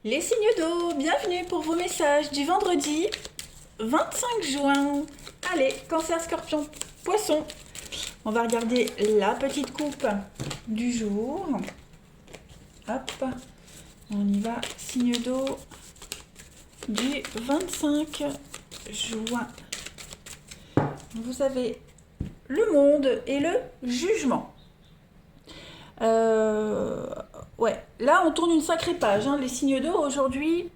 Les signes d'eau, bienvenue pour vos messages du vendredi 25 juin. Allez, cancer, scorpion, poisson. On va regarder la petite coupe du jour. Hop, on y va. Signe d'eau du 25 juin. Vous avez le monde et le jugement. Ouais, là on tourne une sacrée page, hein. Les signes d'eau aujourd'hui.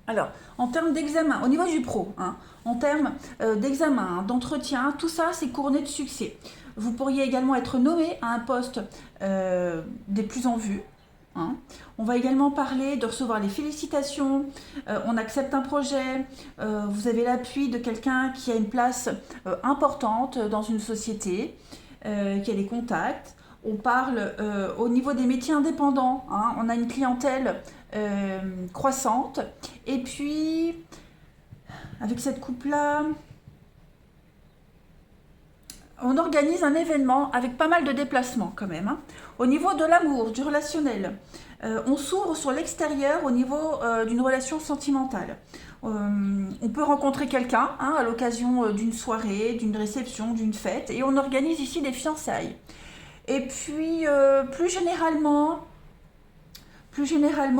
Alors, en termes d'examen, au niveau du pro, hein, en termes d'examen, hein, d'entretien, tout ça c'est couronné de succès. Vous pourriez également être nommé à un poste des plus en vue. Hein. On va également parler de recevoir les félicitations, on accepte un projet, vous avez l'appui de quelqu'un qui a une place importante dans une société, qui a les contacts. On parle au niveau des métiers indépendants, hein, on a une clientèle croissante. Et puis, avec cette coupe-là, on organise un événement avec pas mal de déplacements quand même. Hein. Au niveau de l'amour, du relationnel, on s'ouvre sur l'extérieur au niveau d'une relation sentimentale. On peut rencontrer quelqu'un hein, à l'occasion d'une soirée, d'une réception, d'une fête, et on organise ici des fiançailles. Et puis, plus généralement,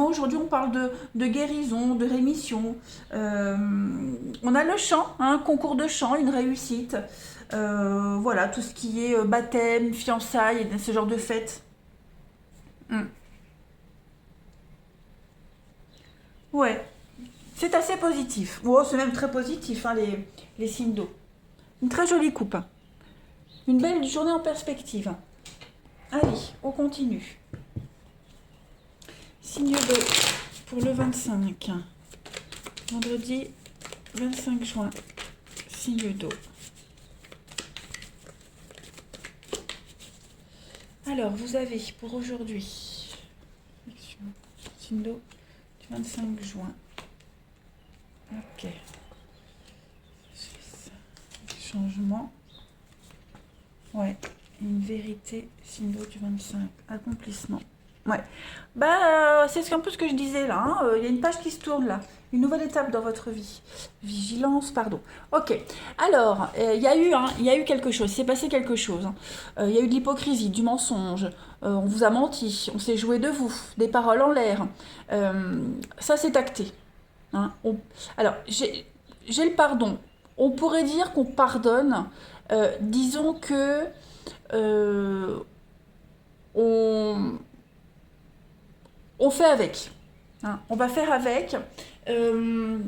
aujourd'hui, on parle de guérison, de rémission. On a le chant, un concours de chant, une réussite. Voilà, tout ce qui est baptême, fiançailles, ce genre de fêtes. Mm. Ouais, c'est assez positif. Oh, c'est même très positif, hein, les signes d'eau. Une très jolie coupe. Hein. Une belle journée en perspective. Allez, on continue. Signe d'eau pour le 25. Vendredi 25 juin. Signe d'eau. Alors, vous avez pour aujourd'hui, signe d'eau du 25 juin. Ok. Changement. Ouais. Une vérité, signe d'eau du 25. Accomplissement. Ouais. Bah, c'est un peu ce que je disais là. Hein. Il y a une page qui se tourne là. Une nouvelle étape dans votre vie. Vigilance, pardon. Ok. Alors, il y a eu quelque chose. Il s'est passé quelque chose. Hein. Il y a eu de l'hypocrisie, du mensonge. On vous a menti. On s'est joué de vous. Des paroles en l'air. Ça, c'est acté. Hein. Alors, j'ai le pardon. On pourrait dire qu'on pardonne. Disons que euh, on, on fait avec. Hein. On va faire avec. Euh,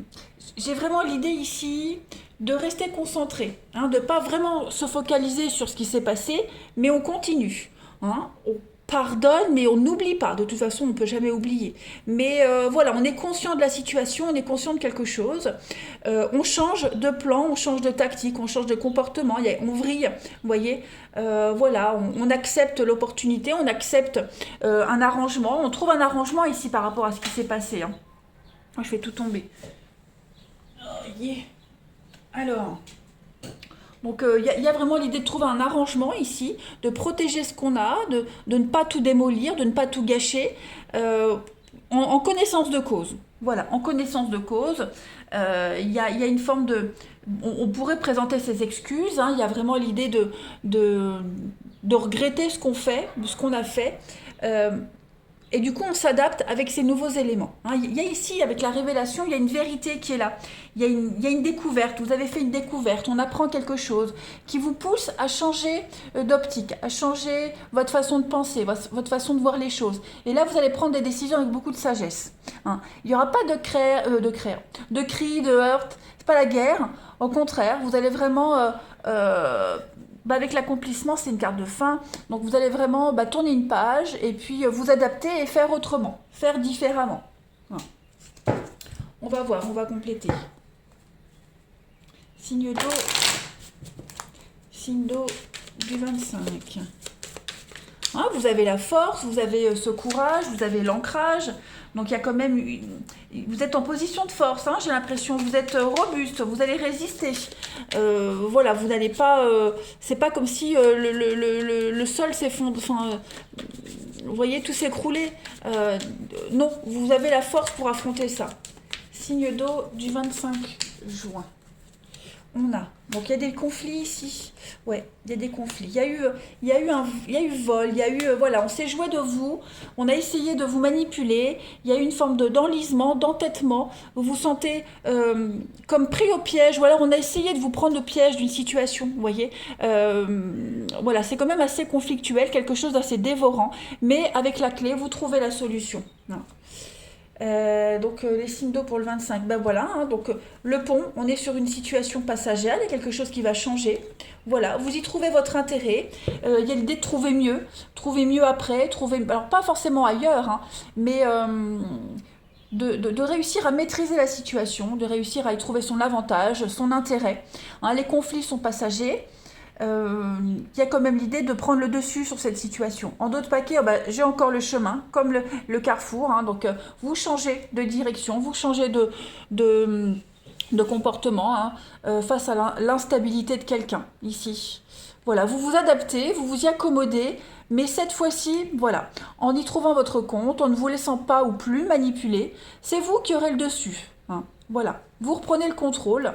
j'ai vraiment l'idée ici de rester concentré, hein, de ne pas vraiment se focaliser sur ce qui s'est passé, mais on continue. Hein. On pardonne, mais on n'oublie pas. De toute façon, on ne peut jamais oublier. Mais voilà, on est conscient de la situation, on est conscient de quelque chose. On change de plan, on change de tactique, on change de comportement. On vrille, vous voyez. Voilà, on accepte l'opportunité, on accepte un arrangement. On trouve un arrangement ici par rapport à ce qui s'est passé. Hein. Je fais tout tomber. Oh, yeah. Alors, donc y a vraiment l'idée de trouver un arrangement ici, de protéger ce qu'on a, de ne pas tout démolir, de ne pas tout gâcher, en connaissance de cause. Voilà, en connaissance de cause, y a une forme de... On pourrait présenter ses excuses, hein, il y a vraiment l'idée de, de regretter ce qu'on fait, ce qu'on a fait. Euh, et du coup, on s'adapte avec ces nouveaux éléments. Hein. Il y a ici, avec la révélation, il y a une vérité qui est là. Il y a une découverte. Vous avez fait une découverte. On apprend quelque chose qui vous pousse à changer d'optique, à changer votre façon de penser, votre façon de voir les choses. Et là, vous allez prendre des décisions avec beaucoup de sagesse. Hein. Il n'y aura pas de cris, de heurts. C'est pas la guerre. Au contraire, vous allez vraiment bah avec l'accomplissement, c'est une carte de fin. Donc vous allez vraiment tourner une page et puis vous adapter et faire autrement, faire différemment. Voilà. On va voir, on va compléter. Signe d'eau, signe d'eau du 25. Hein, vous avez la force, vous avez ce courage, vous avez l'ancrage. Donc il y a quand même... Vous êtes en position de force, hein, j'ai l'impression. Vous êtes robuste, vous allez résister. Voilà, vous n'allez pas... c'est pas comme si le sol s'effondre. Enfin, vous voyez, tout s'écrouler. Non, vous avez la force pour affronter ça. Signe d'eau du 25 juin. On a. Donc il y a des conflits ici. Ouais, il y a des conflits. Il y a eu vol, il y a eu voilà, on s'est joué de vous, on a essayé de vous manipuler. Il y a eu une forme de d'enlisement, d'entêtement. Vous vous sentez comme pris au piège. Ou alors on a essayé de vous prendre au piège d'une situation. Vous voyez, voilà, c'est quand même assez conflictuel, quelque chose d'assez dévorant. Mais avec la clé, vous trouvez la solution. Non. Donc les signes d'eau pour le 25, ben voilà, hein, donc le pont, on est sur une situation passagère, il y a quelque chose qui va changer, voilà, vous y trouvez votre intérêt, il y a l'idée de trouver mieux après, alors pas forcément ailleurs, hein, mais de réussir à maîtriser la situation, de réussir à y trouver son avantage, son intérêt, hein, les conflits sont passagers, il y a quand même l'idée de prendre le dessus sur cette situation. En d'autres paquets, j'ai encore le chemin, comme le carrefour. Hein, donc, vous changez de direction, vous changez de comportement hein, face à l'instabilité de quelqu'un, ici. Voilà, vous vous adaptez, vous vous y accommodez, mais cette fois-ci, voilà, en y trouvant votre compte, en ne vous laissant pas ou plus manipuler, c'est vous qui aurez le dessus. Hein, voilà, vous reprenez le contrôle.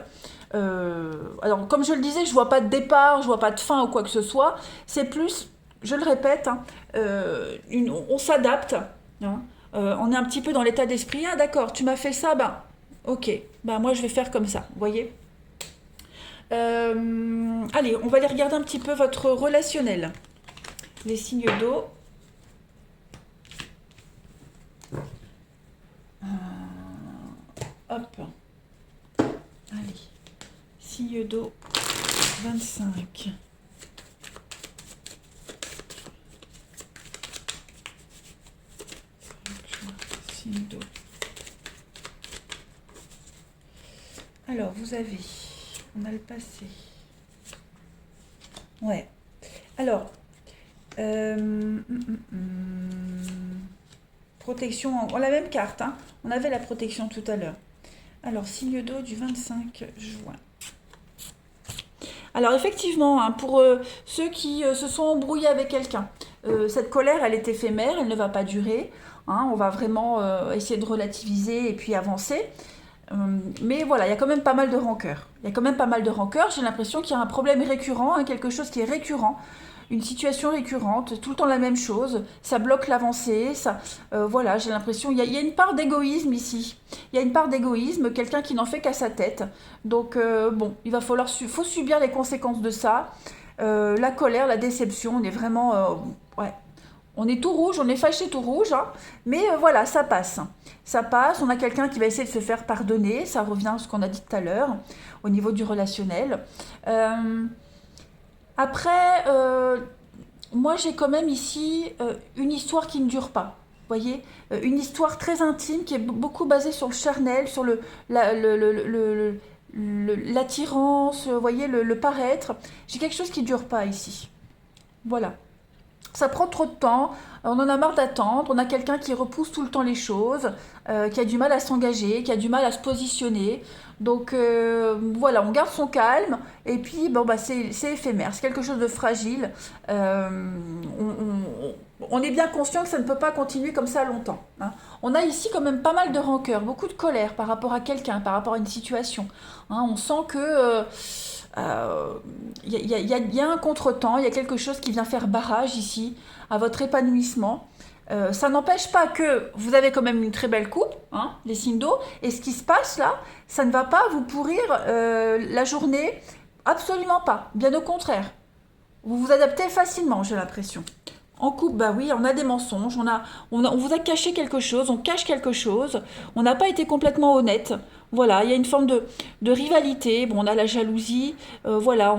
Alors, comme je le disais, je vois pas de départ, je vois pas de fin ou quoi que ce soit. C'est plus, je le répète, hein, on s'adapte. Hein, on est un petit peu dans l'état d'esprit. Ah, d'accord, tu m'as fait ça, ben, ok, ben moi je vais faire comme ça. Vous voyez. Allez, on va aller regarder un petit peu votre relationnel. Les signes d'eau. Hop. Allez. Signe d'eau 25. Signe d'eau. Alors, vous avez... On a le passé. Ouais. Alors... protection... On a la même carte. Hein. On avait la protection tout à l'heure. Alors, signe d'eau du 25 juin. Alors effectivement, hein, pour ceux qui se sont embrouillés avec quelqu'un, cette colère, elle est éphémère, elle ne va pas durer. Hein, on va vraiment essayer de relativiser et puis avancer. Mais voilà, il y a quand même pas mal de rancœur. Il y a quand même pas mal de rancœur. J'ai l'impression qu'il y a un problème récurrent, hein, quelque chose qui est récurrent. Une situation récurrente, tout le temps la même chose, ça bloque l'avancée, voilà, j'ai l'impression, il y a une part d'égoïsme ici, il y a une part d'égoïsme, quelqu'un qui n'en fait qu'à sa tête, donc bon, il va faut subir les conséquences de ça, la colère, la déception, on est vraiment, ouais, on est tout rouge, on est fâché tout rouge, hein, mais voilà, ça passe, on a quelqu'un qui va essayer de se faire pardonner, ça revient à ce qu'on a dit tout à l'heure, au niveau du relationnel, après, moi j'ai quand même ici une histoire qui ne dure pas. Vous voyez, une histoire très intime qui est beaucoup basée sur le charnel, sur l'attirance, vous voyez, le paraître. J'ai quelque chose qui ne dure pas ici. Voilà. Ça prend trop de temps, on en a marre d'attendre, on a quelqu'un qui repousse tout le temps les choses, qui a du mal à s'engager, qui a du mal à se positionner. Donc voilà, on garde son calme et puis bon, c'est éphémère, c'est quelque chose de fragile. On est bien conscient que ça ne peut pas continuer comme ça longtemps. Hein. On a ici quand même pas mal de rancœur, beaucoup de colère par rapport à quelqu'un, par rapport à une situation. Hein, on sent que... il y a un contretemps, il y a quelque chose qui vient faire barrage ici à votre épanouissement. Ça n'empêche pas que vous avez quand même une très belle coupe, hein, les signes d'eau, et ce qui se passe là, ça ne va pas vous pourrir la journée, absolument pas, bien au contraire. Vous vous adaptez facilement, j'ai l'impression. En couple, bah oui, on a des mensonges, on vous a caché quelque chose, on cache quelque chose, on n'a pas été complètement honnête. Voilà, il y a une forme de rivalité, bon, on a la jalousie, voilà,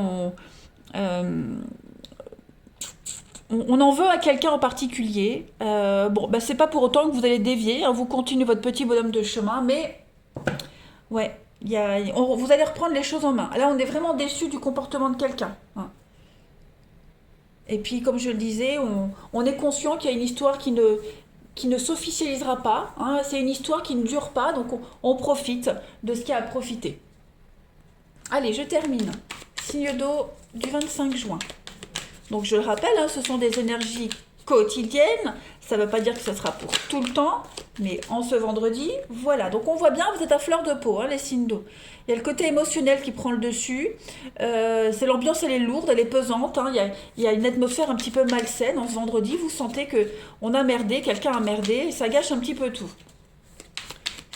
on en veut à quelqu'un en particulier. Bon, bah c'est pas pour autant que vous allez dévier, hein, vous continuez votre petit bonhomme de chemin, mais ouais, vous allez reprendre les choses en main. Là, on est vraiment déçu du comportement de quelqu'un. Hein. Et puis, comme je le disais, on est conscient qu'il y a une histoire qui ne s'officialisera pas. Hein. C'est une histoire qui ne dure pas, donc on profite de ce qu'il y a à profiter. Allez, je termine. Signe d'eau du 25 juin. Donc, je le rappelle, hein, ce sont des énergies quotidienne. Ça ne veut pas dire que ce sera pour tout le temps, mais en ce vendredi, voilà. Donc on voit bien, vous êtes à fleur de peau, hein, les signes d'eau. Il y a le côté émotionnel qui prend le dessus. C'est l'ambiance, elle est lourde, elle est pesante. Hein. Il y a une atmosphère un petit peu malsaine en ce vendredi. Vous sentez que on a merdé, quelqu'un a merdé, et ça gâche un petit peu tout.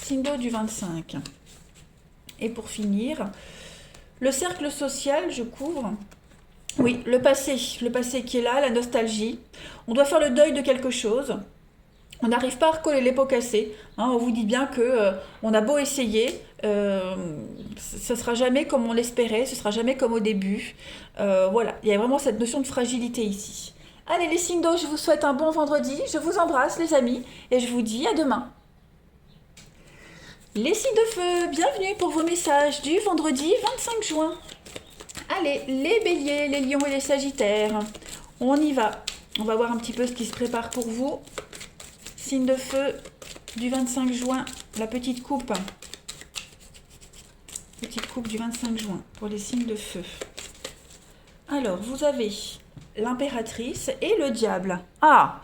Signe d'eau du 25. Et pour finir, le cercle social, je couvre. Oui, le passé qui est là, la nostalgie. On doit faire le deuil de quelque chose. On n'arrive pas à recoller les pots cassés. Hein, on vous dit bien que on a beau essayer, ce ne sera jamais comme on l'espérait, ce sera jamais comme au début. Voilà, il y a vraiment cette notion de fragilité ici. Allez les signes d'eau, je vous souhaite un bon vendredi. Je vous embrasse les amis et je vous dis à demain. Les signes de feu, bienvenue pour vos messages du vendredi 25 juin. Allez, les béliers, les lions et les sagittaires, on y va. On va voir un petit peu ce qui se prépare pour vous. Signe de feu du 25 juin, la petite coupe. Petite coupe du 25 juin pour les signes de feu. Alors, vous avez l'impératrice et le diable. Ah,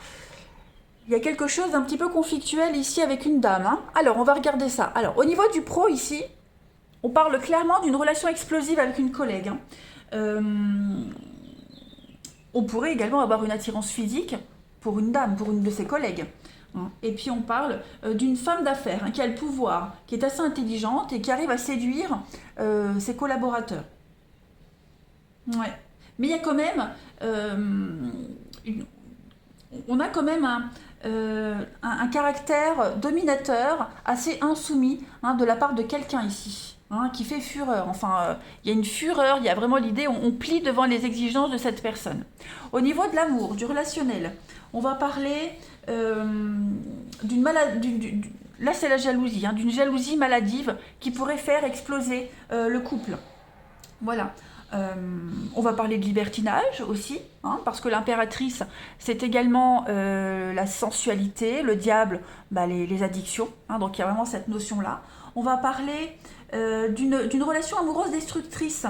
il y a quelque chose d'un petit peu conflictuel ici avec une dame. Hein. Alors, on va regarder ça. Alors, au niveau du pro ici, on parle clairement d'une relation explosive avec une collègue. Hein. On pourrait également avoir une attirance physique pour une dame, pour une de ses collègues. Hein. Et puis on parle d'une femme d'affaires hein, qui a le pouvoir, qui est assez intelligente et qui arrive à séduire ses collaborateurs. Ouais. Mais il y a quand même... on a quand même un caractère dominateur assez insoumis hein, de la part de quelqu'un ici. Hein, qui fait fureur. Enfin, il y a une fureur, il y a vraiment l'idée, on plie devant les exigences de cette personne. Au niveau de l'amour, du relationnel, on va parler d'une maladie. Là, c'est la jalousie, hein, d'une jalousie maladive qui pourrait faire exploser le couple. Voilà. On va parler de libertinage aussi, hein, parce que l'impératrice, c'est également la sensualité, le diable, bah, les addictions. Hein, donc il y a vraiment cette notion-là. On va parler d'une relation amoureuse destructrice.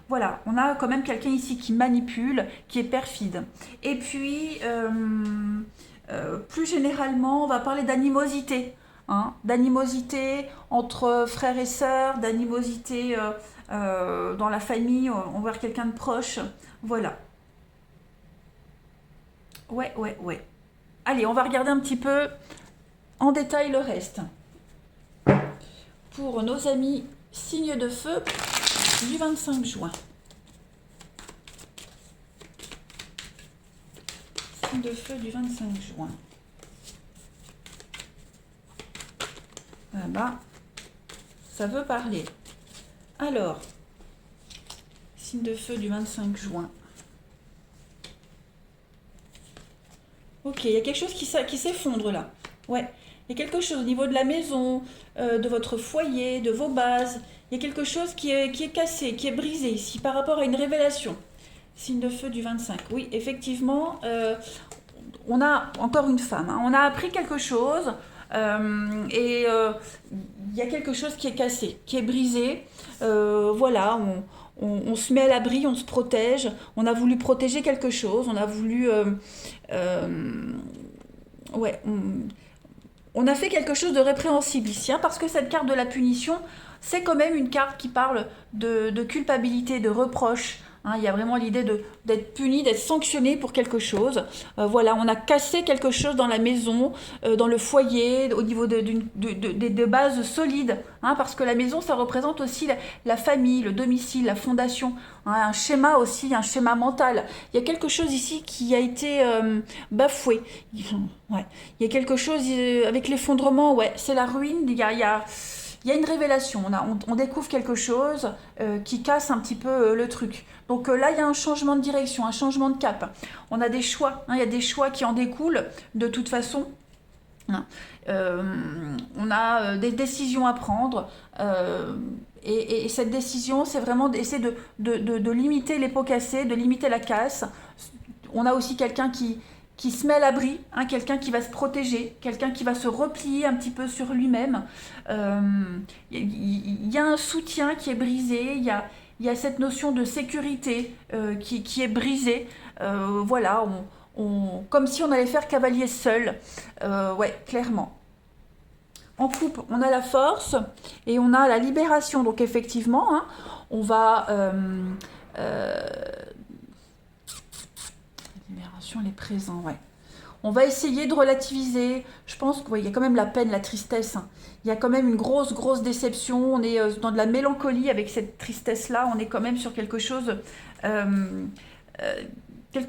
Voilà, on a quand même quelqu'un ici qui manipule, qui est perfide. Et puis, plus généralement, on va parler d'animosité. Hein, d'animosité entre frères et sœurs, d'animosité dans la famille, envers quelqu'un de proche. Voilà. Ouais. Allez, on va regarder un petit peu en détail le reste. Pour nos amis signes de feu du 25 juin. Signe de feu du 25 juin. Là-bas, ça veut parler. Alors, signe de feu du 25 juin. Ok, il y a quelque chose qui s'effondre là. Ouais, il y a quelque chose au niveau de la maison, de votre foyer, de vos bases. Il y a quelque chose qui est cassé, qui est brisé ici par rapport à une révélation. Signe de feu du 25. Oui, effectivement, on a encore une femme. Hein. On a appris quelque chose et il y a quelque chose qui est cassé, qui est brisé. Voilà, on se met à l'abri, on se protège. On a voulu protéger quelque chose. On a voulu... ouais, on a fait quelque chose de répréhensible ici, hein, parce que cette carte de la punition, c'est quand même une carte qui parle de culpabilité, de reproche. Hein, il y a vraiment l'idée d'être puni, d'être sanctionné pour quelque chose. Voilà, on a cassé quelque chose dans la maison, dans le foyer, au niveau de bases solides. Hein, parce que la maison, ça représente aussi la famille, le domicile, la fondation. Hein, un schéma aussi, un schéma mental. Il y a quelque chose ici qui a été bafoué. Ouais. Il y a quelque chose avec l'effondrement, ouais, c'est la ruine. Il y a une révélation, on découvre quelque chose qui casse un petit peu le truc. Donc là, il y a un changement de direction, un changement de cap. On a des choix, hein, il y a des choix qui en découlent de toute façon. Hein. On a des décisions à prendre et cette décision, c'est vraiment d'essayer de limiter les pots cassés, de limiter la casse. On a aussi quelqu'un qui se met à l'abri, hein, quelqu'un qui va se protéger, quelqu'un qui va se replier un petit peu sur lui-même. Y a un soutien qui est brisé, il y a cette notion de sécurité qui est brisée. Voilà, comme si on allait faire cavalier seul. Ouais, clairement. En coupe, on a la force et on a la libération. Donc effectivement, hein, on va... libération, elle est présente, ouais. On va essayer de relativiser. Je pense qu'il y a quand même la peine, la tristesse, hein. Il y a quand même une grosse, grosse déception. On est dans de la mélancolie avec cette tristesse-là. On est quand même sur euh, quelque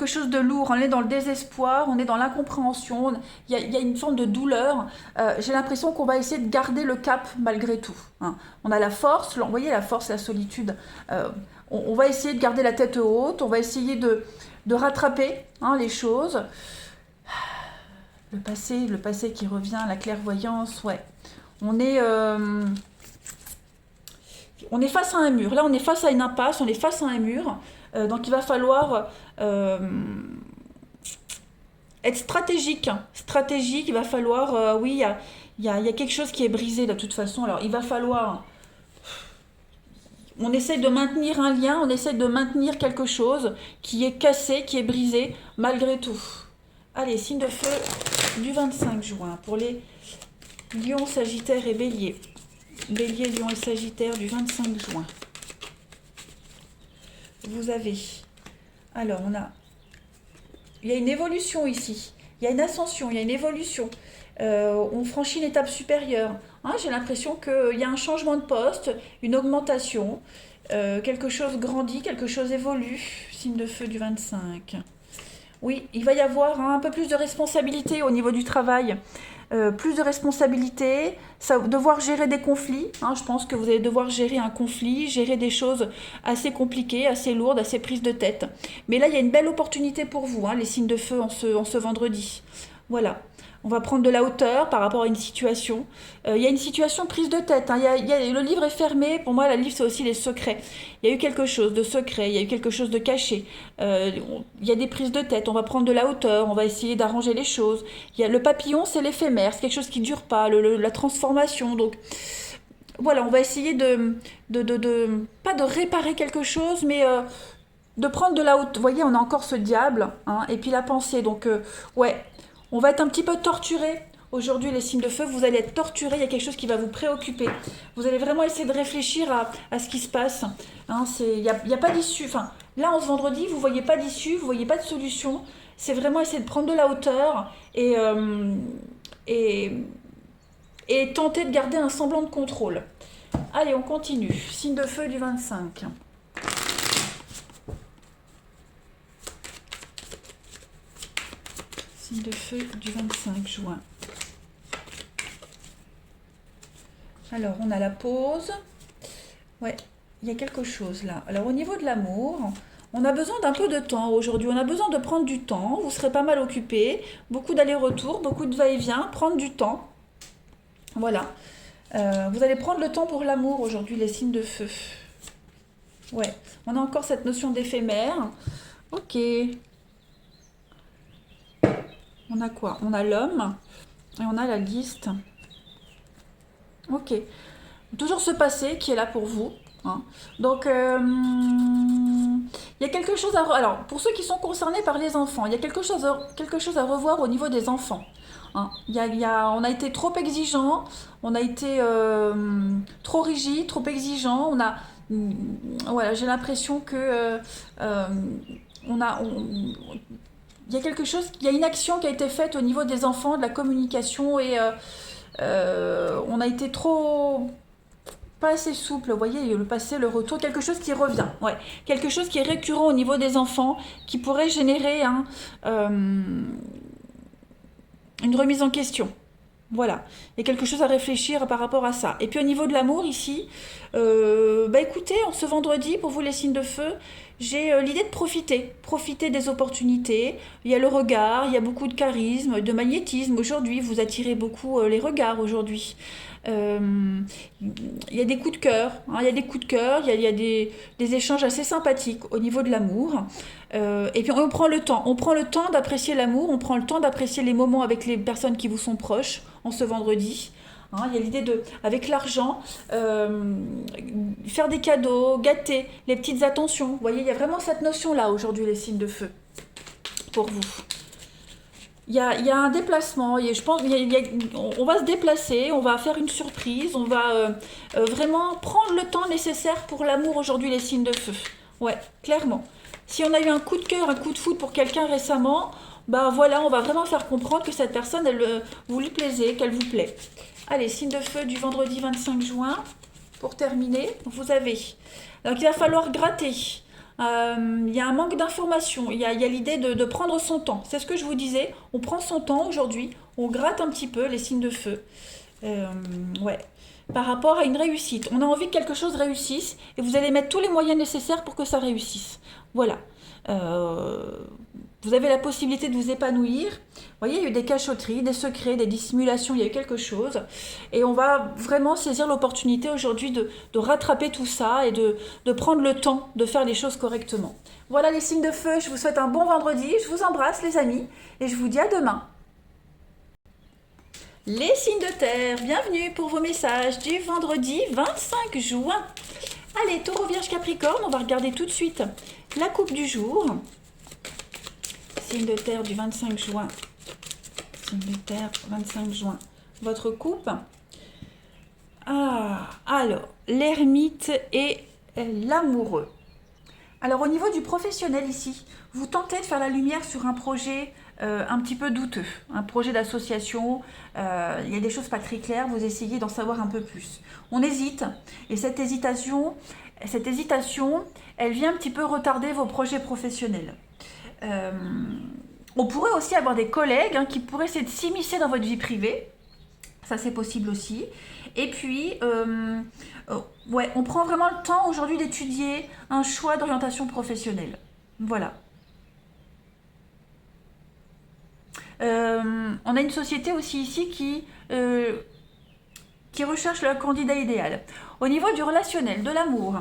chose de lourd. On est dans le désespoir, on est dans l'incompréhension. Il y a une forme de douleur. J'ai l'impression qu'on va essayer de garder le cap malgré tout, hein. On a la force, vous voyez la force, la solitude. On va essayer de garder la tête haute. On va essayer de rattraper, hein, les choses. Le passé qui revient, la clairvoyance, ouais. On est, euh, on est face à un mur. Là, on est face à une impasse, on est face à un mur. Donc, il va falloir être stratégique. Stratégique, il va falloir... oui, il y a quelque chose qui est brisé de toute façon. Alors, il va falloir... On essaie de maintenir un lien, on essaie de maintenir quelque chose qui est cassé, qui est brisé, malgré tout. Allez, signe de feu du 25 juin pour les Lions, Sagittaire et Bélier. Bélier, Lion et Sagittaire du 25 juin. Vous avez... Alors, il y a une évolution ici. Il y a une ascension, il y a une évolution. On franchit une étape supérieure. Hein, j'ai l'impression qu'il y a un changement de poste, une augmentation. Quelque chose grandit, quelque chose évolue. Signe de feu du 25. Oui, il va y avoir, hein, un peu plus de responsabilité au niveau du travail. Plus de responsabilité, devoir gérer des conflits, hein, je pense que vous allez devoir gérer un conflit, gérer des choses assez compliquées, assez lourdes, assez prises de tête. Mais là, il y a une belle opportunité pour vous, hein, les signes de feu en ce vendredi. Voilà. On va prendre de la hauteur par rapport à une situation. Il y a une situation prise de tête, hein. Le livre est fermé. Pour moi, le livre, c'est aussi les secrets. Il y a eu quelque chose de secret, il y a eu quelque chose de caché. Il y a des prises de tête. On va prendre de la hauteur, on va essayer d'arranger les choses. Le papillon, c'est l'éphémère, c'est quelque chose qui ne dure pas, la transformation. Donc, voilà, on va essayer pas de réparer quelque chose, mais de prendre de la hauteur. Vous voyez, on a encore ce diable, hein, et puis la pensée. Donc, ouais, on va être un petit peu torturé. Aujourd'hui, les signes de feu, vous allez être torturé. Il y a quelque chose qui va vous préoccuper. Vous allez vraiment essayer de réfléchir à ce qui se passe. Hein, il y a pas d'issue. Enfin, là, en ce vendredi, vous ne voyez pas d'issue, vous ne voyez pas de solution. C'est vraiment essayer de prendre de la hauteur et, et tenter de garder un semblant de contrôle. Allez, on continue. Signe de feu du 25. Signe de feu du 25 juin. Alors, on a la pause. Ouais, il y a quelque chose là. Alors, au niveau de l'amour, on a besoin d'un peu de temps aujourd'hui. On a besoin de prendre du temps. Vous serez pas mal occupé. Beaucoup d'allers-retours, beaucoup de va-et-vient. Prendre du temps. Voilà. Vous allez prendre le temps pour l'amour aujourd'hui, les signes de feu. Ouais, on a encore cette notion d'éphémère. Ok. On a quoi? On a l'homme et on a la liste. Ok. Toujours ce passé qui est là pour vous, hein. Donc, il y a quelque chose à... Alors, pour ceux qui sont concernés par les enfants, il y a quelque chose à revoir au niveau des enfants, hein. On a été trop exigeant, on a été trop rigide, trop exigeant. Voilà, j'ai l'impression que il y a quelque chose, il y a une action qui a été faite au niveau des enfants, de la communication et on a été trop pas assez souple, vous voyez, le passé, le retour, quelque chose qui revient, ouais, quelque chose qui est récurrent au niveau des enfants, qui pourrait générer une remise en question. Voilà, il y a quelque chose à réfléchir par rapport à ça. Et puis au niveau de l'amour ici, écoutez, en ce vendredi, pour vous les signes de feu, j'ai l'idée de profiter des opportunités. Il y a le regard, il y a beaucoup de charisme, de magnétisme aujourd'hui. Vous attirez beaucoup les regards aujourd'hui. Il y a des coups de cœur, hein, il y a des coups de cœur, il y a des échanges assez sympathiques au niveau de l'amour. Et puis on prend le temps d'apprécier l'amour, on prend le temps d'apprécier les moments avec les personnes qui vous sont proches en ce vendredi. Hein, il y a l'idée avec l'argent, faire des cadeaux, gâter, les petites attentions. Vous voyez, il y a vraiment cette notion-là aujourd'hui, les signes de feu, pour vous. il y a un déplacement, je pense on va se déplacer, on va faire une surprise, on va vraiment prendre le temps nécessaire pour l'amour aujourd'hui, les signes de feu. Ouais, clairement. Si on a eu un coup de cœur, un coup de foudre pour quelqu'un récemment, bah voilà, on va vraiment faire comprendre que cette personne, elle vous lui plaisez, qu'elle vous plaît. Allez, signe de feu du vendredi 25 juin. Pour terminer, vous avez. Donc il va falloir gratter. Il y a un manque d'information. Il y a l'idée de prendre son temps. C'est ce que je vous disais. On prend son temps aujourd'hui. On gratte un petit peu les signes de feu. Ouais. Par rapport à une réussite. On a envie que quelque chose réussisse et vous allez mettre tous les moyens nécessaires pour que ça réussisse. Voilà. Euh, Vous avez la possibilité de vous épanouir. Vous voyez, il y a eu des cachotteries, des secrets, des dissimulations, il y a eu quelque chose. Et on va vraiment saisir l'opportunité aujourd'hui de rattraper tout ça et de prendre le temps de faire les choses correctement. Voilà les signes de feu, je vous souhaite un bon vendredi, je vous embrasse les amis et je vous dis à demain. Les signes de terre, bienvenue pour vos messages du vendredi 25 juin. Allez, taureau, vierge, capricorne, on va regarder tout de suite la coupe du jour. Signe de terre du 25 juin. Signe de terre, 25 juin. Votre coupe. Ah, alors, l'ermite et l'amoureux. Alors, au niveau du professionnel ici, vous tentez de faire la lumière sur un projet un petit peu douteux, un projet d'association. Il y a des choses pas très claires, vous essayez d'en savoir un peu plus. On hésite, et cette hésitation, elle vient un petit peu retarder vos projets professionnels. Euh, on pourrait aussi avoir des collègues qui pourraient essayer de s'immiscer dans votre vie privée. Ça, c'est possible aussi. Et puis, ouais, on prend vraiment le temps aujourd'hui d'étudier un choix d'orientation professionnelle. Voilà. On a une société aussi ici qui recherche le candidat idéal. Au niveau du relationnel, de l'amour,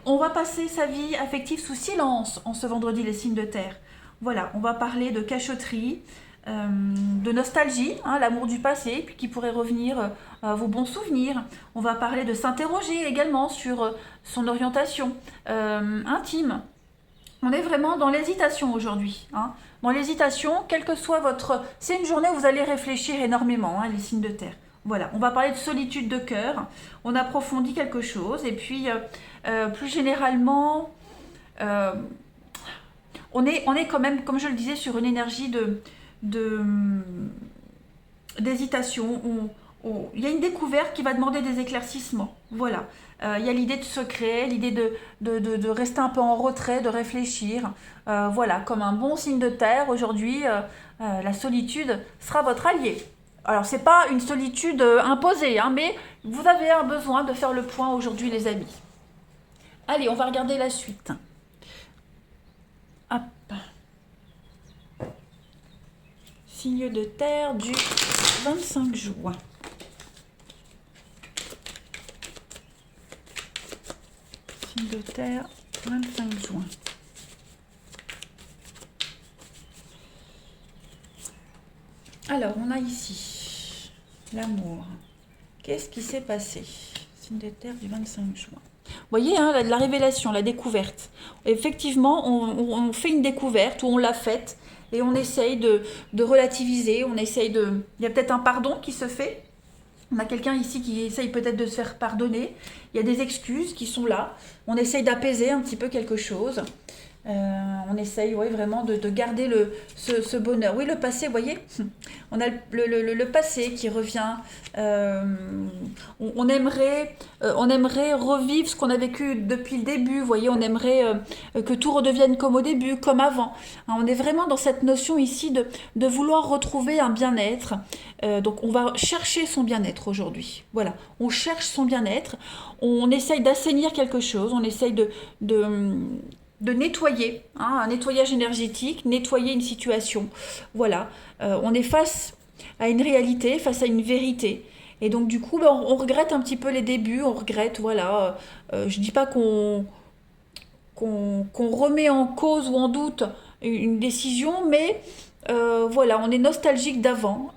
on va passer sa vie affective sous silence en ce vendredi, les signes de terre. Voilà, on va parler de cachotterie, de nostalgie, l'amour du passé, puis qui pourrait revenir vos bons souvenirs. On va parler de s'interroger également sur son orientation intime. On est vraiment dans l'hésitation aujourd'hui. Dans l'hésitation, quel que soit votre... C'est une journée où vous allez réfléchir énormément, les signes de terre. Voilà, on va parler de solitude de cœur, on approfondit quelque chose, et puis plus généralement, euh, on est quand même, comme je le disais, sur une énergie d'hésitation. Il y a une découverte qui va demander des éclaircissements. Voilà. Il y a l'idée de secret, l'idée de rester un peu en retrait, de réfléchir. Voilà, comme un bon signe de terre, aujourd'hui, la solitude sera votre allié. Alors, c'est pas une solitude imposée, mais vous avez un besoin de faire le point aujourd'hui, les amis. Allez, on va regarder la suite. Hop. Signe de terre du 25 juin. Signe de terre, 25 juin. Alors, on a ici l'amour. Qu'est-ce qui s'est passé? Signe de terre du 25 juin. Vous voyez, la révélation, la découverte. Effectivement, on fait une découverte ou on l'a faite et on essaye de relativiser, on essaye de... Il y a peut-être un pardon qui se fait. On a quelqu'un ici qui essaye peut-être de se faire pardonner. Il y a des excuses qui sont là. On essaye d'apaiser un petit peu quelque chose. On essaye vraiment de garder ce bonheur. Oui, le passé, vous voyez, on a le passé qui revient. On aimerait revivre ce qu'on a vécu depuis le début. Vous voyez, on aimerait que tout redevienne comme au début, comme avant. On est vraiment dans cette notion ici de vouloir retrouver un bien-être. Donc, on va chercher son bien-être aujourd'hui. Voilà, on cherche son bien-être. On essaye d'assainir quelque chose. On essaye de nettoyer, un nettoyage énergétique, nettoyer une situation. Voilà, on est face à une réalité, face à une vérité. Et donc du coup, on regrette un petit peu les débuts, on regrette, voilà. Je dis pas qu'on remet en cause ou en doute une décision, mais voilà, on est nostalgique d'avant.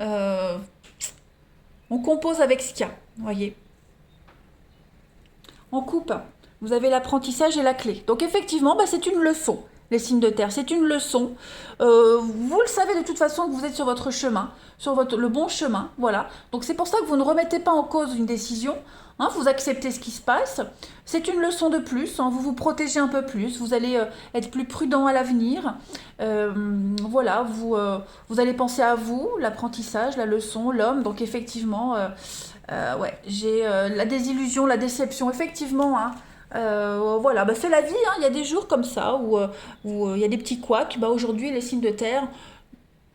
On compose avec ce qu'il y a, vous voyez. On coupe. Vous avez l'apprentissage et la clé. Donc effectivement, c'est une leçon. les signes de terre. C'est une leçon. Vous le savez de toute façon que vous êtes sur votre chemin, sur le bon chemin. Voilà. Donc c'est pour ça que vous ne remettez pas en cause une décision. Hein, vous acceptez ce qui se passe. C'est une leçon de plus. Hein, vous vous protégez un peu plus. Vous allez être plus prudent à l'avenir. Voilà. Vous allez penser à vous, l'apprentissage, la leçon, l'homme. Donc effectivement, ouais, j'ai la désillusion, la déception. Effectivement, hein. Voilà, bah, c'est la vie, hein. Il y a des jours comme ça où il y a des petits couacs. Bah, aujourd'hui, les signes de terre,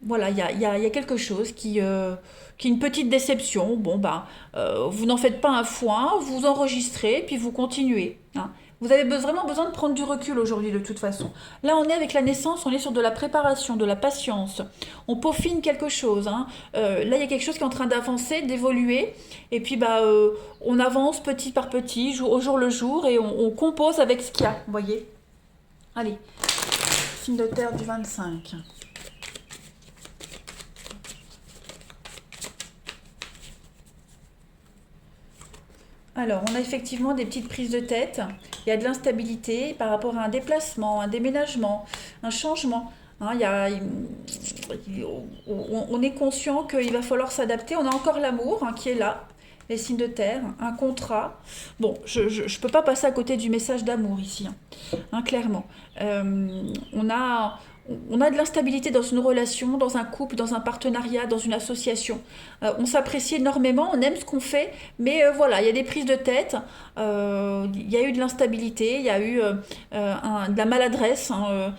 voilà, il y a quelque chose qui est une petite déception. Bon, bah, vous n'en faites pas un foin, vous enregistrez, puis vous continuez. Hein. Vous avez vraiment besoin de prendre du recul aujourd'hui de toute façon. Là, on est avec la naissance, on est sur de la préparation, de la patience. On peaufine quelque chose. Hein. Là, il y a quelque chose qui est en train d'avancer, d'évoluer. Et puis, bah, on avance petit par petit, au jour le jour, et on compose avec ce qu'il y a. Vous voyez? Allez, signe de terre du 25. Alors, on a effectivement des petites prises de tête. Il y a de l'instabilité par rapport à un déplacement, un déménagement, un changement. Hein, on est conscient qu'il va falloir s'adapter. On a encore l'amour hein, qui est là, les signes de terre, un contrat. Bon, je ne peux pas passer à côté du message d'amour ici, hein, clairement. On a, on a de l'instabilité dans une relation, dans un couple, dans un partenariat, dans une association. On s'apprécie énormément, on aime ce qu'on fait, mais voilà, il y a des prises de tête, il y a eu de l'instabilité, il y a eu de la maladresse, hein,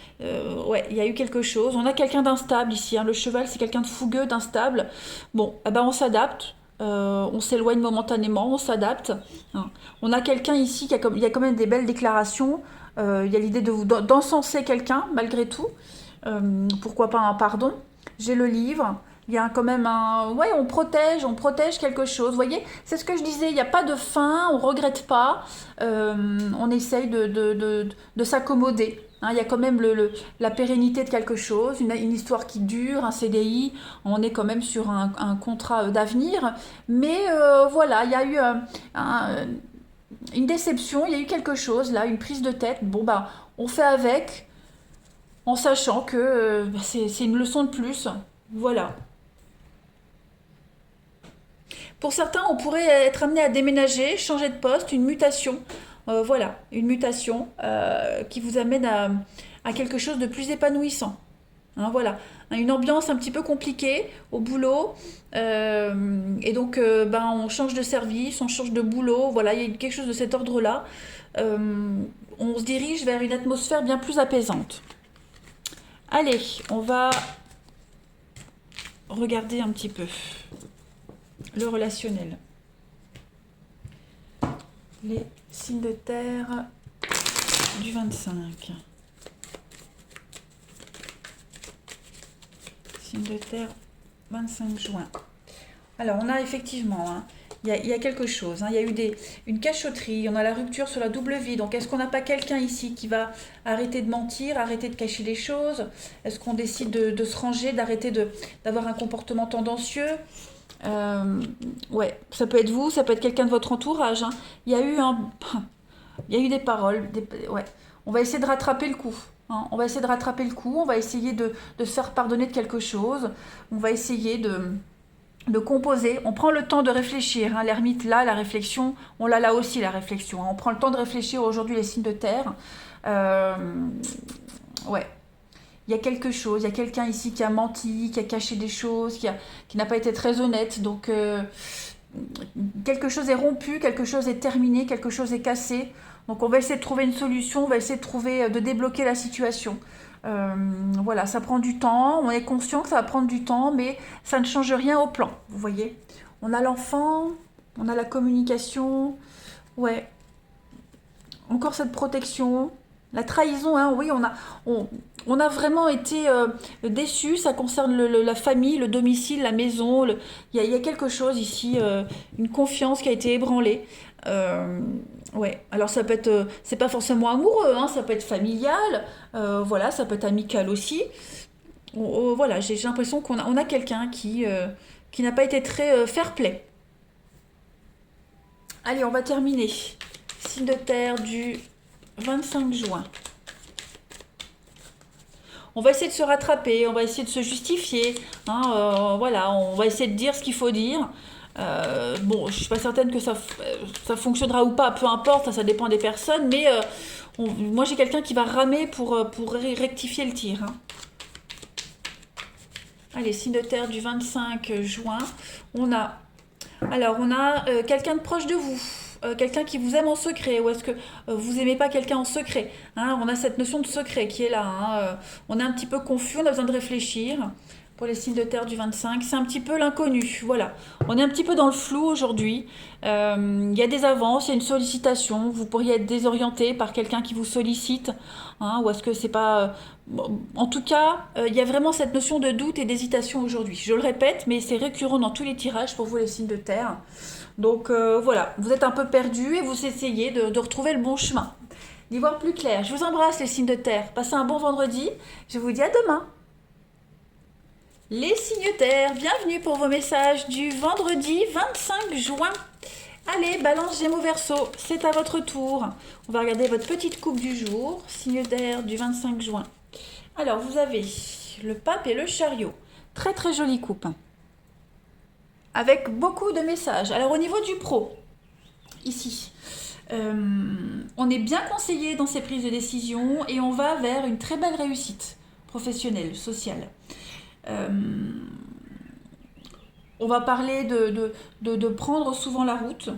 ouais, il y a eu quelque chose. On a quelqu'un d'instable ici, hein, le cheval c'est quelqu'un de fougueux, d'instable. Bon, eh ben, on s'adapte. On s'éloigne momentanément, on s'adapte. Hein. On a quelqu'un ici il y a quand même des belles déclarations. Il y a l'idée d'encenser quelqu'un malgré tout. Pourquoi pas un pardon. J'ai le livre. Il y a quand même un... Ouais, on protège quelque chose. Vous voyez, c'est ce que je disais, il n'y a pas de fin, on ne regrette pas. On essaye de s'accommoder. Hein, il y a quand même la pérennité de quelque chose, une histoire qui dure, un CDI. On est quand même sur un contrat d'avenir. Mais voilà, il y a eu une déception, il y a eu quelque chose là, une prise de tête. Bon, bah, on fait avec en sachant que c'est une leçon de plus. Voilà. Pour certains, on pourrait être amené à déménager, changer de poste, une mutation. Voilà, une mutation qui vous amène à quelque chose de plus épanouissant. Hein, voilà, une ambiance un petit peu compliquée au boulot. Et donc, ben, on change de service, on change de boulot. Voilà, il y a quelque chose de cet ordre-là. Euh, on se dirige vers une atmosphère bien plus apaisante. Allez, on va regarder un petit peu le relationnel. Les signes de terre du 25. Signe de terre 25 juin. Alors, on a effectivement, hein, il y a quelque chose. Hein, il y a eu une cachotterie, on a la rupture sur la double vie. Donc, est-ce qu'on n'a pas quelqu'un ici qui va arrêter de mentir, arrêter de cacher les choses? Est-ce qu'on décide de se ranger, d'arrêter d'avoir un comportement tendancieux? Ouais, ça peut être vous, ça peut être quelqu'un de votre entourage. Hein. Il y a eu il y a eu des paroles. Ouais. On va essayer de rattraper le coup. Hein. On va essayer de rattraper le coup. On va essayer de se faire pardonner de quelque chose. On va essayer de composer. On prend le temps de réfléchir. Hein. L'ermite, là, la réflexion, on l'a là aussi, la réflexion. Hein. On prend le temps de réfléchir aujourd'hui les signes de terre. Ouais. Il y a quelque chose, il y a quelqu'un ici qui a menti, qui a caché des choses, qui n'a pas été très honnête. Donc, quelque chose est rompu, quelque chose est terminé, quelque chose est cassé. Donc, on va essayer de trouver une solution, on va essayer de débloquer la situation. Voilà, ça prend du temps, on est conscient que ça va prendre du temps, mais ça ne change rien au plan, vous voyez. On a l'enfant, on a la communication, ouais, encore cette protection, la trahison, hein, oui, on a vraiment été déçus, ça concerne la famille, le domicile, la maison, il y a quelque chose ici, une confiance qui a été ébranlée. Ouais, alors ça peut être, c'est pas forcément amoureux, hein, ça peut être familial, voilà, ça peut être amical aussi. Voilà, j'ai l'impression on a quelqu'un qui n'a pas été très fair-play. Allez, on va terminer. Signe de terre du 25 juin. on va essayer de se rattraper, on va essayer de se justifier, hein, voilà, on va essayer de dire ce qu'il faut dire. Bon, je suis pas certaine que ça fonctionnera ou pas, peu importe, ça dépend des personnes, mais moi j'ai quelqu'un qui va ramer pour rectifier le tir, hein. Allez, signe de terre du 25 juin, on a quelqu'un de proche de vous, quelqu'un qui vous aime en secret, ou est-ce que vous aimez pas quelqu'un en secret, hein, on a cette notion de secret qui est là, hein, on est un petit peu confus, on a besoin de réfléchir. Pour les signes de terre du 25, c'est un petit peu l'inconnu, voilà. On est un petit peu dans le flou aujourd'hui. Il y a des avances, il y a une sollicitation. Vous pourriez être désorienté par quelqu'un qui vous sollicite, hein, ou est-ce que c'est pas... bon, en tout cas, il y a vraiment cette notion de doute et d'hésitation aujourd'hui. Je le répète, mais c'est récurrent dans tous les tirages pour vous les signes de terre. Donc voilà, vous êtes un peu perdu et vous essayez de retrouver le bon chemin. D'y voir plus clair. Je vous embrasse les signes de terre. Passez un bon vendredi. Je vous dis à demain. Les signes terre, bienvenue pour vos messages du vendredi 25 juin. Allez, balance Gémeaux Verseau, c'est à votre tour. On va regarder votre petite coupe du jour, signe terre du 25 juin. Alors, vous avez le pape et le chariot. Très très jolie coupe. Avec beaucoup de messages. Alors, au niveau du pro, ici, on est bien conseillé dans ses prises de décision et on va vers une très belle réussite professionnelle, sociale. On va parler de prendre souvent la route.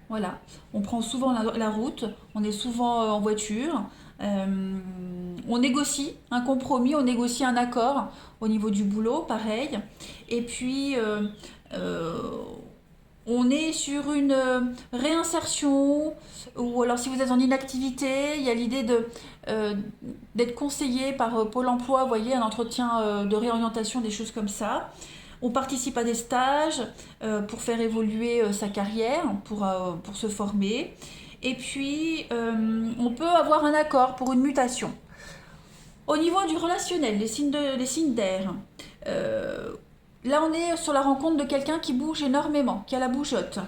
Voilà, on prend souvent la route, on est souvent en voiture, on négocie un compromis, on négocie un accord au niveau du boulot, pareil. Et puis, on est sur une réinsertion, ou alors si vous êtes en inactivité, il y a l'idée d'être conseillé par Pôle emploi, vous voyez, un entretien de réorientation, des choses comme ça. On participe à des stages pour faire évoluer sa carrière, pour se former. Et puis, on peut avoir un accord pour une mutation. Au niveau du relationnel, les signes d'air, là, on est sur la rencontre de quelqu'un qui bouge énormément, qui a la bougeotte.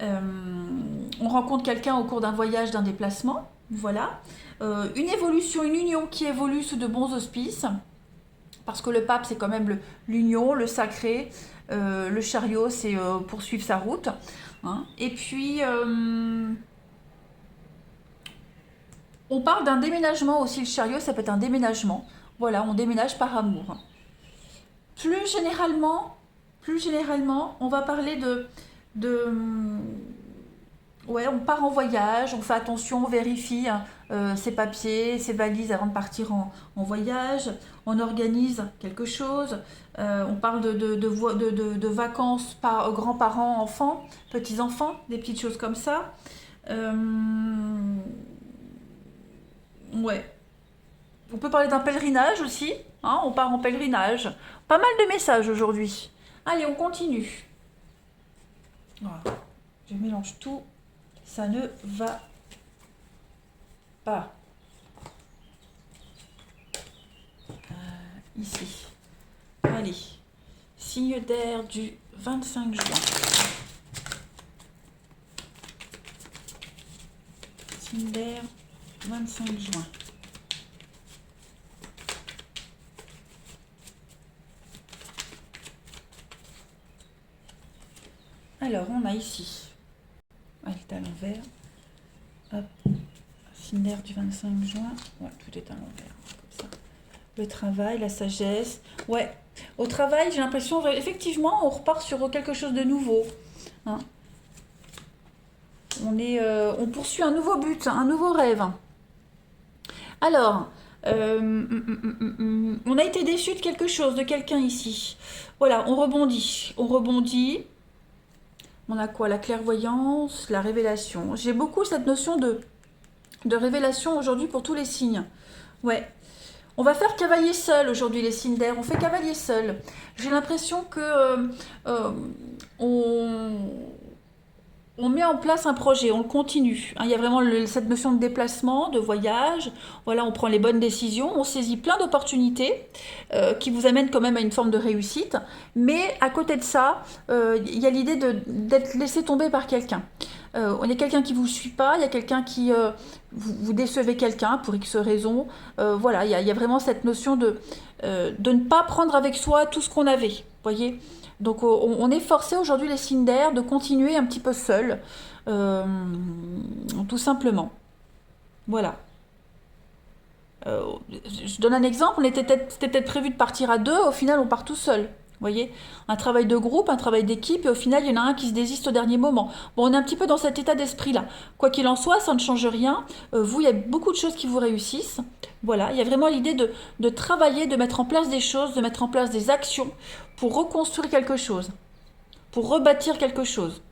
On rencontre quelqu'un au cours d'un voyage, d'un déplacement. Voilà. Une évolution, une union qui évolue sous de bons auspices. Parce que le pape, c'est quand même l'union, le sacré. Le chariot, c'est poursuivre sa route. Hein. Et puis, on parle d'un déménagement aussi. Le chariot, ça peut être un déménagement. Voilà, on déménage par amour. Plus généralement, on va parler ouais, on part en voyage, on fait attention, on vérifie ses papiers, ses valises avant de partir en voyage, on organise quelque chose, on parle de vacances par grands-parents, enfants, petits-enfants, des petites choses comme ça. Ouais. On peut parler d'un pèlerinage aussi, hein, on part en pèlerinage. Pas mal de messages aujourd'hui. Allez, on continue. Voilà. Je mélange tout. Ça ne va pas. Ici. Allez. Signe d'air du 25 juin. Signe d'air 25 juin. Alors, on a ici, elle est à l'envers, hop, signe d'air du 25 juin, ouais, tout est à l'envers, comme ça. Le travail, la sagesse, ouais, au travail, j'ai l'impression, effectivement, on repart sur quelque chose de nouveau, hein. On poursuit un nouveau but, un nouveau rêve. Alors, on a été déçu de quelque chose, de quelqu'un ici. Voilà, on rebondit. On a quoi? La clairvoyance, la révélation. J'ai beaucoup cette notion de révélation aujourd'hui pour tous les signes. Ouais. On va faire cavalier seul aujourd'hui, les signes d'air. On fait cavalier seul. J'ai l'impression que on met en place un projet, on le continue. Hein, il y a vraiment cette notion de déplacement, de voyage. Voilà, on prend les bonnes décisions, on saisit plein d'opportunités qui vous amènent quand même à une forme de réussite. Mais à côté de ça, il y a l'idée d'être laissé tomber par quelqu'un. Il y a quelqu'un qui ne vous suit pas, il y a quelqu'un qui... vous décevez quelqu'un pour X raison. Voilà, il y a vraiment cette notion de ne pas prendre avec soi tout ce qu'on avait. Vous voyez? Donc on est forcé aujourd'hui, les signes d'air, de continuer un petit peu seul. Tout simplement. Voilà. Je donne un exemple, c'était peut-être prévu de partir à deux, au final on part tout seul. Vous voyez, un travail de groupe, un travail d'équipe, et au final il y en a un qui se désiste au dernier moment. Bon, on est un petit peu dans cet état d'esprit-là. Quoi qu'il en soit, ça ne change rien. Vous, il y a beaucoup de choses qui vous réussissent. Voilà, il y a vraiment l'idée de travailler, de mettre en place des choses, de mettre en place des actions pour reconstruire quelque chose, pour rebâtir quelque chose.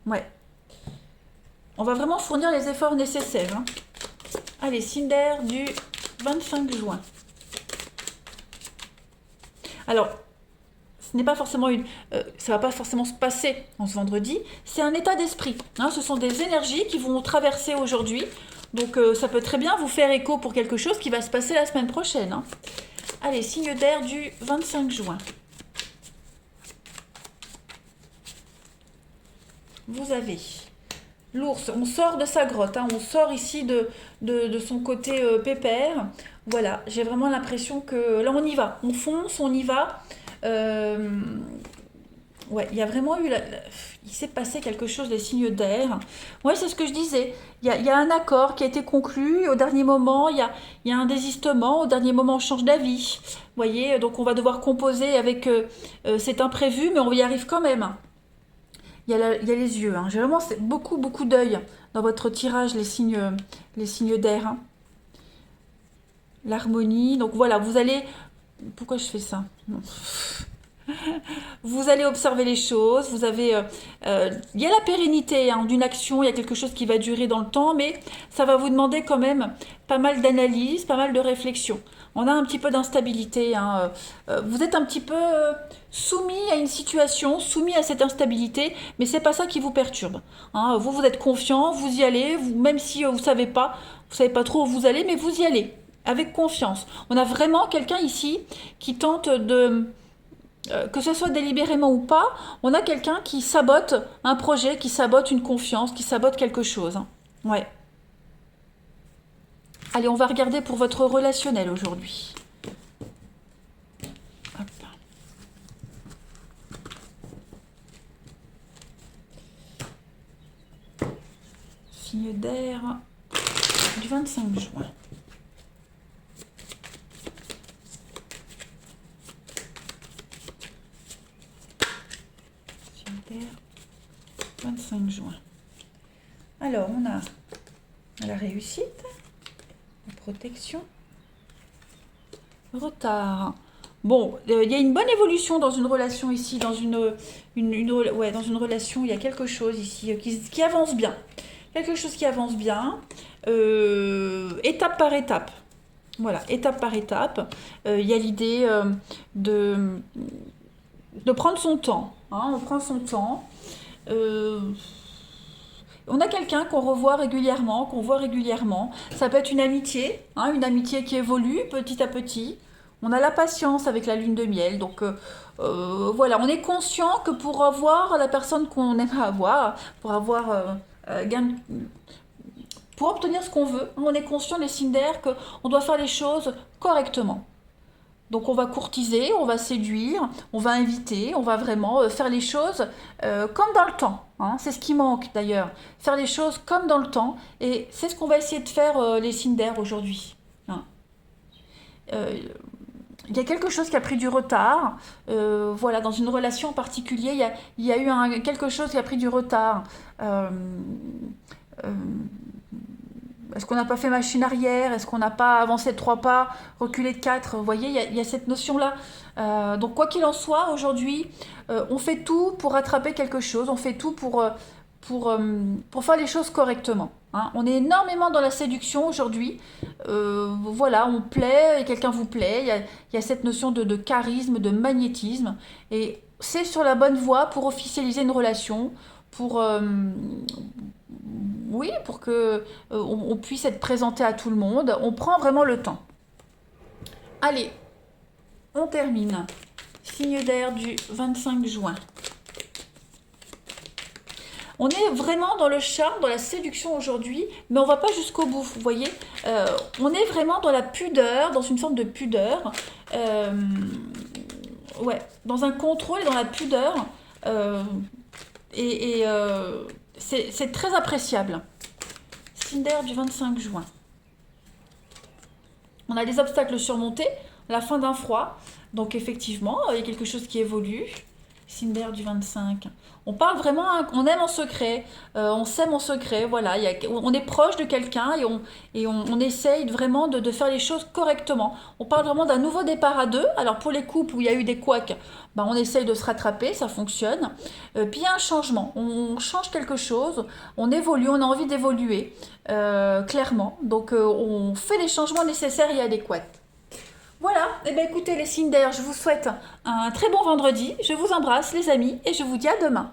Ouais. On va vraiment fournir les efforts nécessaires. Hein. Allez, signe d'air du 25 juin. Alors, ce n'est pas forcément ça va pas forcément se passer en ce vendredi. C'est un état d'esprit. Hein, ce sont des énergies qui vont traverser aujourd'hui. Donc, ça peut très bien vous faire écho pour quelque chose qui va se passer la semaine prochaine. Hein. Allez, signe d'air du 25 juin. Vous avez l'ours, on sort de sa grotte, hein, on sort ici de son côté pépère. Voilà, j'ai vraiment l'impression que là on y va, on fonce, on y va. Ouais, il y a vraiment eu, il s'est passé quelque chose, des signes d'air. Ouais, c'est ce que je disais. Il y a un accord qui a été conclu au dernier moment, il y a un désistement, au dernier moment on change d'avis. Vous voyez, donc on va devoir composer avec cet imprévu, mais on y arrive quand même. Il y a les yeux. Hein. J'ai vraiment beaucoup, beaucoup d'œil dans votre tirage, les signes d'air. Hein. L'harmonie. Donc voilà, vous allez... Pourquoi je fais ça? Non. Vous allez observer les choses. Vous avez... il y a la pérennité hein, d'une action. Il y a quelque chose qui va durer dans le temps. Mais ça va vous demander quand même pas mal d'analyse, pas mal de réflexion. On a un petit peu d'instabilité. Hein. Vous êtes un petit peu soumis à une situation, soumis à cette instabilité, mais c'est pas ça qui vous perturbe. Hein. Vous êtes confiant, vous y allez, même si vous savez pas trop où vous allez, mais vous y allez avec confiance. On a vraiment quelqu'un ici qui tente de que ce soit délibérément ou pas, on a quelqu'un qui sabote un projet, qui sabote une confiance, qui sabote quelque chose. Hein. Ouais. Allez, on va regarder pour votre relationnel aujourd'hui. Hop. Signe d'air du 25 juin. Signe d'air 25 juin. Alors, on a la réussite. Protection. Retard. Bon, il y a une bonne évolution dans une relation ici, dans ouais, dans une relation, il y a quelque chose ici qui avance bien. Quelque chose qui avance bien, étape par étape. Voilà, étape par étape. Il y a l'idée de prendre son temps. Hein, on prend son temps. On a quelqu'un qu'on revoit régulièrement, qu'on voit régulièrement. Ça peut être hein, une amitié qui évolue petit à petit. On a la patience avec la lune de miel. Donc voilà, on est conscient que pour avoir la personne qu'on aimerait avoir, pour obtenir ce qu'on veut, on est conscient des signes d'air qu'on doit faire les choses correctement. Donc on va courtiser, on va séduire, on va inviter, on va vraiment faire les choses comme dans le temps. Hein. C'est ce qui manque d'ailleurs. Faire les choses comme dans le temps. Et c'est ce qu'on va essayer de faire les signes d'air aujourd'hui. Hein. Il y a quelque chose qui a pris du retard. Voilà, dans une relation en particulier, il y a eu quelque chose qui a pris du retard. Est-ce qu'on n'a pas fait machine arrière? Est-ce qu'on n'a pas avancé de 3 pas, reculé de 4? Vous voyez, il y a cette notion-là. Donc, quoi qu'il en soit, aujourd'hui, on fait tout pour rattraper quelque chose. On fait tout pour faire les choses correctement. Hein. On est énormément dans la séduction aujourd'hui. Voilà, on plaît et quelqu'un vous plaît. Il y a cette notion de charisme, de magnétisme. Et c'est sur la bonne voie pour officialiser une relation, oui, pour que on puisse être présenté à tout le monde. On prend vraiment le temps. Allez, on termine. Signe d'air du 25 juin. On est vraiment dans le charme, dans la séduction aujourd'hui, mais on va pas jusqu'au bout, vous voyez. On est vraiment dans la pudeur, dans une forme de pudeur. Ouais, dans un contrôle et dans la pudeur. C'est très appréciable. Cinder du 25 juin. On a des obstacles surmontés, la fin d'un froid. Donc effectivement, il y a quelque chose qui évolue. Cinder du 25. On parle vraiment, on aime en secret, on s'aime en secret, voilà. On est proche de quelqu'un on essaye vraiment de faire les choses correctement. On parle vraiment d'un nouveau départ à deux. Alors pour les couples où il y a eu des couacs, ben on essaye de se rattraper, ça fonctionne. Puis il y a un changement, on change quelque chose, on évolue, on a envie d'évoluer, clairement. Donc on fait les changements nécessaires et adéquats. Voilà, et bien écoutez les signes d'air, je vous souhaite un très bon vendredi, je vous embrasse les amis et je vous dis à demain.